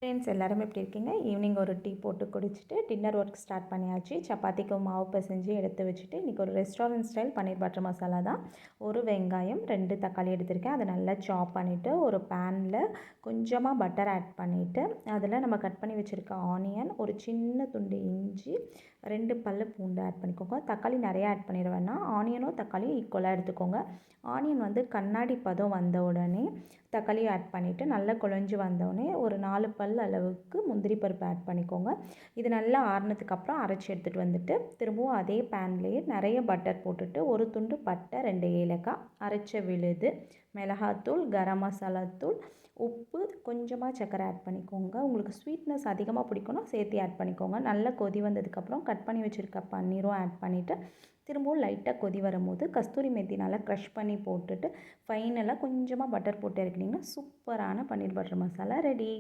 Friends எல்லாரும் எப்படி இருக்கீங்க? ஈவினிங் ஒரு டீ போட்டு குடிச்சிட்டு டின்னர் ஒர்க் ஸ்டார்ட் பண்ணியாச்சு. சப்பாத்திக்கு மாவு பிசைஞ்சு எடுத்து வச்சுட்டு, இன்றைக்கி ஒரு ரெஸ்டாரண்ட் ஸ்டைல் பன்னீர் பட்டர் மசாலா தான். ஒரு வெங்காயம், 2 தக்காளி எடுத்திருக்கேன். அதை நல்லா சாப் பண்ணிவிட்டு, ஒரு பேனில் கொஞ்சமாக பட்டர் ஆட் பண்ணிவிட்டு, அதில் நம்ம கட் பண்ணி வச்சுருக்க ஆனியன், ஒரு சின்ன துண்டு இஞ்சி, 2 பல்லு பூண்டு ஆட் பண்ணிக்கோங்க. தக்காளி நிறையா ஆட் பண்ணிட வேணாம். ஆனியனும் தக்காளியும் ஈக்குவலாக எடுத்துக்கோங்க. ஆனியன் வந்து கண்ணாடி பதம் வந்த உடனே தக்காளியும் ஆட் பண்ணிவிட்டு நல்லா குழஞ்சி வந்தோடனே ஒரு 4 பல் அளவுக்கு முந்திரி பருப்பு ஆட் பண்ணிக்கோங்க. இது நல்லா ஆறுனதுக்கப்புறம் அரைச்சி எடுத்துகிட்டு வந்துட்டு திரும்பவும் அதே பேன்லேயே நிறைய பட்டர் போட்டுட்டு ஒரு துண்டு பட்டை, 2 ஏலக்காய், அரைச்ச விழுது, மிளகாத்தூள், கரம் மசாலா தூள், உப்பு, கொஞ்சமாக சர்க்கரை ஆட் பண்ணிக்கோங்க. உங்களுக்கு ஸ்வீட்னஸ் அதிகமாக பிடிக்கும்னா சேர்த்து ஆட் பண்ணிக்கோங்க. நல்லா கொதி வந்ததுக்கப்புறம் கட் பண்ணி வச்சுருக்க பன்னீரும் ஆட் பண்ணிவிட்டு திரும்பவும் லைட்டாக கொதி வரும்போது கஸ்தூரி மேத்தி நல்லா க்ரஷ் பண்ணி போட்டுட்டு ஃபைனலாக கொஞ்சமாக பட்டர் போட்டு இறக்குனீங்கன்னா சூப்பரான பன்னீர் பட்டர் மசாலா ரெடி.